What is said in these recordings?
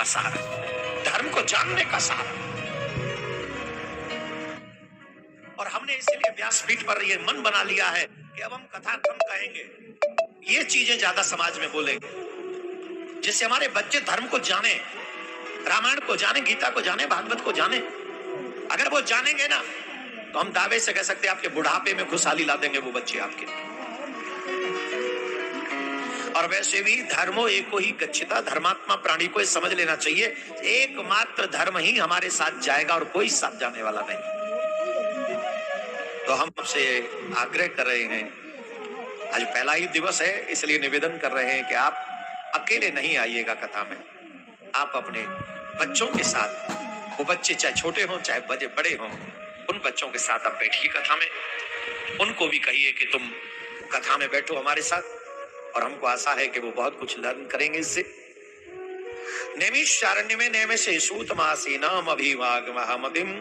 सार है, धर्म को जानने का सार है। और हमने इसीलिए व्यासपीठ पर ये मन बना लिया है कि अब हम कथा कम कहेंगे, ये चीजें ज्यादा समाज में बोलेंगे, जिससे हमारे बच्चे धर्म को जाने, रामायण को जाने, गीता को जाने, भागवत को जाने। अगर वो जानेंगे ना तो हम दावे से कह सकते हैं आपके बुढ़ापे में खुशहाली ला देंगे वो बच्चे आपके। और वैसे भी धर्मो एको ही गच्छिता, धर्मात्मा प्राणी को समझ लेना चाहिए, एकमात्र धर्म ही हमारे साथ जाएगा और कोई साथ जाने वाला नहीं। तो हम आपसे आग्रह कर रहे हैं, आज पहला ही दिवस है, इसलिए निवेदन कर रहे हैं कि आप अकेले नहीं आइएगा कथा में, आप अपने बच्चों के साथ, वो बच्चे चाहे छोटे हों चाहे बड़े हों, उन बच्चों के साथ आप बैठिए कथा में। उनको भी कहिए कि तुम कथा में बैठो हमारे साथ, और हमको आशा है कि वो बहुत कुछ लर्न करेंगे इससे। नैमिषारण्य में नैमिषे सूतमासीनाम अभिवागमहमतिम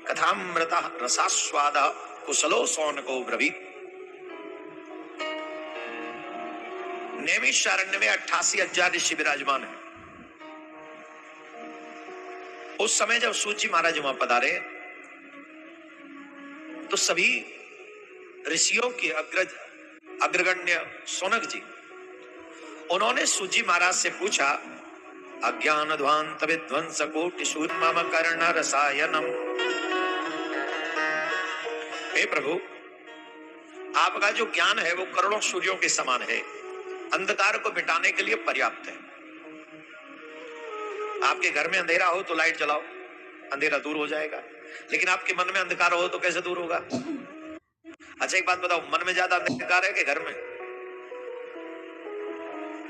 कथामृतः रसास्वादः कुशलो सौनको ब्रवीत। नैमिषारण्य में 88,000 ऋषि विराजमान है। उस समय जब सूत जी महाराज वहां पधारे तो सभी ऋषियों के अग्रगण्य सौनक जी, उन्होंने सूत जी महाराज से पूछा, अज्ञान ध्वांत विध्वंस कोटि सूर्मम कर्ण रसायनम। हे प्रभु, आपका जो ज्ञान है वो करोड़ों सूर्यों के समान है, अंधकार को मिटाने के लिए पर्याप्त है। आपके घर में अंधेरा हो तो लाइट जलाओ, अंधेरा दूर हो जाएगा, लेकिन आपके मन में अंधकार हो तो कैसे दूर होगा? अच्छा एक बात बताओ, मन में ज्यादा अंधकार है कि घर में?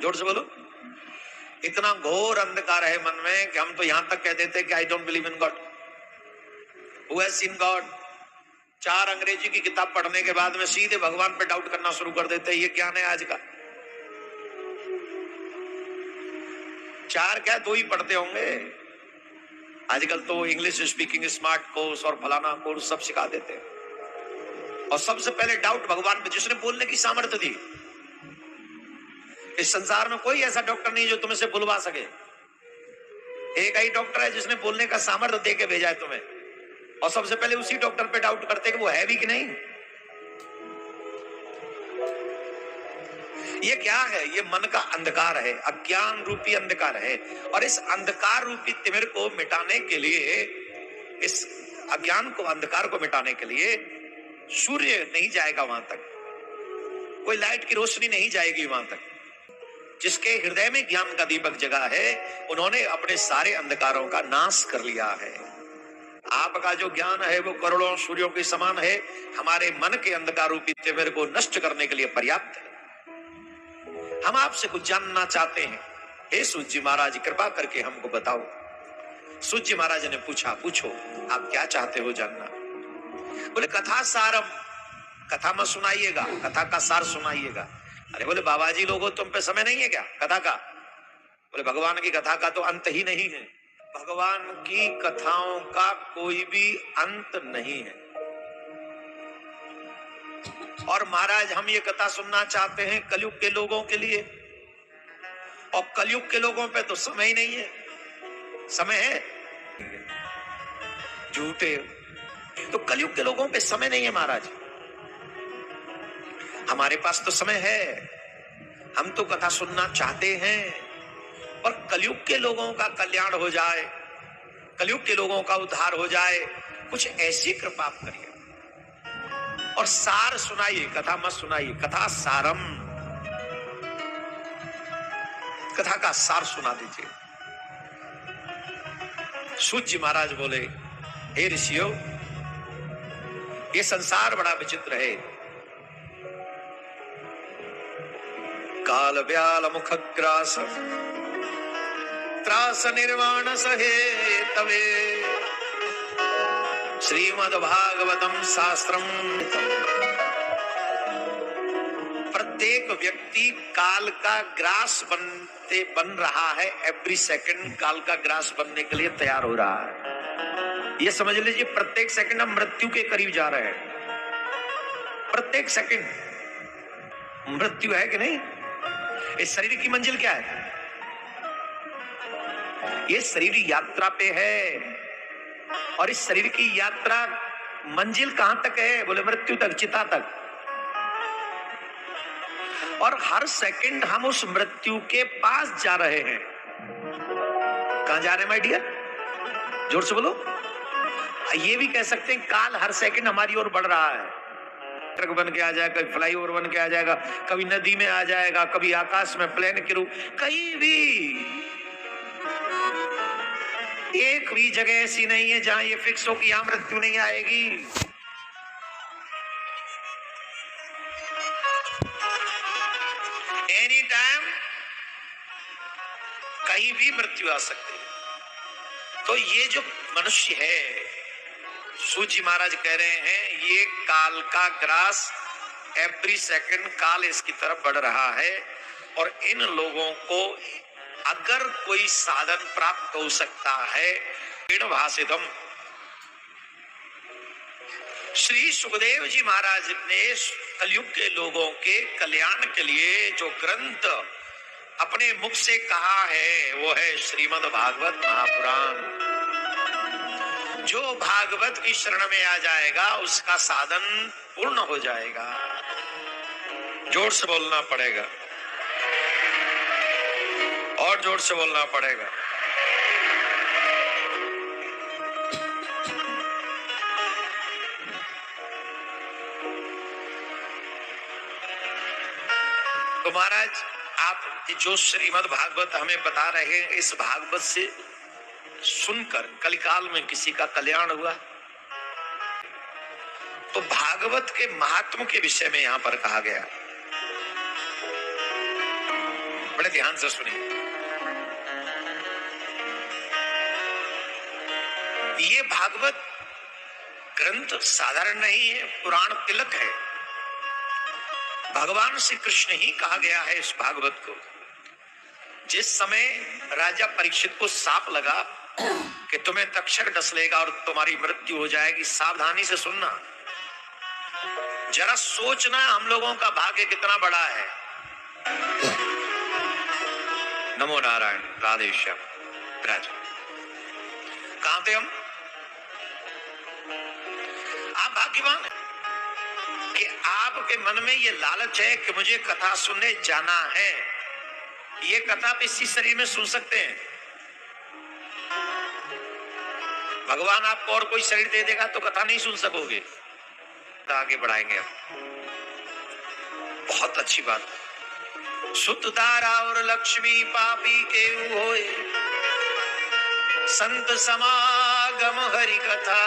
जोर से बोलो। इतना घोर अंधकार है मन में कि हम तो यहां तक कह देते हैं कि I don't believe in God, who has seen God. 4 अंग्रेजी की किताब पढ़ने के बाद में सीधे भगवान पे डाउट करना शुरू कर देते हैं। ये ज्ञान है आज का? 4 क्या 2 ही पढ़ते होंगे। आजकल तो इंग्लिश स्पीकिंग स्मार्ट कोर्स और फलाना कोर्स सब सिखा देते हैं। और सबसे पहले डाउट भगवान पे, जिसने बोलने की सामर्थ्य दी। इस संसार में कोई ऐसा डॉक्टर नहीं जो तुमसे बुलवा सके। एक ही डॉक्टर है जिसने बोलने का सामर्थ्य दे के भेजा है तुम्हें, और सबसे पहले उसी डॉक्टर पे डाउट करते कि वो है भी कि नहीं। ये क्या है? ये मन का अंधकार है, अज्ञान रूपी अंधकार है। और इस अंधकार रूपी तिमिर को मिटाने के लिए, इस अज्ञान को, अंधकार को मिटाने के लिए सूर्य नहीं जाएगा वहां तक, कोई लाइट की रोशनी नहीं जाएगी वहां तक। जिसके हृदय में ज्ञान का दीपक जगा है, उन्होंने अपने सारे अंधकारों का नाश कर लिया है। आपका जो ज्ञान है वो करोड़ों सूर्यों के समान है, हमारे मन के अंधकार रूपी तिमिर को नष्ट करने के लिए पर्याप्त है। हम आपसे कुछ जानना चाहते हैं, हे सूत जी महाराज कृपा करके हमको बताओ। सूत जी महाराज ने पूछा, पूछो आप क्या चाहते हो जानना? बोले कथा सारम, कथा मत सुनाइएगा, कथा का सार सुनाइएगा। अरे बोले बाबा जी लोगों तुम पे समय नहीं है क्या कथा का? बोले भगवान की कथा का तो अंत ही नहीं है, भगवान की कथाओं का कोई भी अंत नहीं है। और महाराज हम ये कथा सुनना चाहते हैं कलयुग के लोगों के लिए, और कलयुग के लोगों पे तो समय ही नहीं है। समय है? झूठे। तो कलयुग के लोगों पे समय नहीं है महाराज, हमारे पास तो समय है। हम तो कथा सुनना चाहते हैं, पर कलयुग के लोगों का कल्याण हो जाए, कलयुग के लोगों का उद्धार हो जाए, कुछ ऐसी कृपा आप करिए और सार सुनाइए, कथा मत सुनाइए, कथा सारम, कथा का सार सुना दीजिए। सूत जी महाराज बोले, हे ऋषियों, ये संसार बड़ा विचित्र है। काल व्याल मुखग्रास त्रास निर्वाण सहे तवे श्रीमद्भागवतम शास्त्रम। प्रत्येक व्यक्ति काल का ग्रास बन रहा है, एवरी सेकंड काल का ग्रास बनने के लिए तैयार हो रहा है। ये समझ लीजिए प्रत्येक सेकंड हम मृत्यु के करीब जा रहे हैं। प्रत्येक सेकंड मृत्यु है कि नहीं? इस शरीर की मंजिल क्या है? ये शरीर यात्रा पे है, और इस शरीर की यात्रा मंजिल कहां तक है? बोले मृत्यु तक, चिता तक। और हर सेकंड हम उस मृत्यु के पास जा रहे हैं। कहां जा रहे हैं माय डियर? जोर से बोलो। ये भी कह सकते हैं काल हर सेकंड हमारी ओर बढ़ रहा है। ट्रक बन के आ जाएगा, कभी फ्लाईओवर बन के आ जाएगा, कभी नदी में आ जाएगा, कभी आकाश में प्लेन के रूप, कहीं भी एक भी जगह ऐसी नहीं है जहां ये फिक्स हो कि यहां मृत्यु नहीं आएगी। एनी टाइम कहीं भी मृत्यु आ सकती है। तो ये जो मनुष्य है, सूजी महाराज कह रहे हैं, ये काल का ग्रास, एवरी सेकंड काल इसकी तरफ बढ़ रहा है। और इन लोगों को अगर कोई साधन प्राप्त हो सकता है, भाषितम, श्री सुखदेव जी महाराज ने कलयुग के लोगों के कल्याण के लिए जो ग्रंथ अपने मुख से कहा है वो है श्रीमद् भागवत महापुराण। जो भागवत की शरण में आ जाएगा उसका साधन पूर्ण हो जाएगा। जोर से बोलना पड़ेगा, और जोर से बोलना पड़ेगा। तो महाराज आप जो श्रीमद् भागवत हमें बता रहे हैं, इस भागवत से सुनकर कलिकाल में किसी का कल्याण हुआ, तो भागवत के महात्म के विषय में यहां पर कहा गया। बड़े ध्यान से सुनिए। ये भागवत ग्रंथ साधारण नहीं है, पुराण तिलक है। भगवान श्री कृष्ण ही कहा गया है इस भागवत को। जिस समय राजा परीक्षित को सांप लगा कि तुम्हें तक्षक डस लेगा और तुम्हारी मृत्यु हो जाएगी, सावधानी से सुनना, जरा सोचना हम लोगों का भाग्य कितना बड़ा है। नमो नारायण, राधे श्याम। राजा कहां थे हम? आप भाग्यवान हैं कि आपके मन में ये लालच है कि मुझे कथा सुनने जाना है। ये कथा आप इसी शरीर में सुन सकते हैं। भगवान आपको और कोई शरीर दे देगा तो कथा नहीं सुन सकोगे। तो आगे बढ़ाएंगे अब। बहुत अच्छी बात। सुत तारा और लक्ष्मी पापी के होए, संत समागम हरि कथा।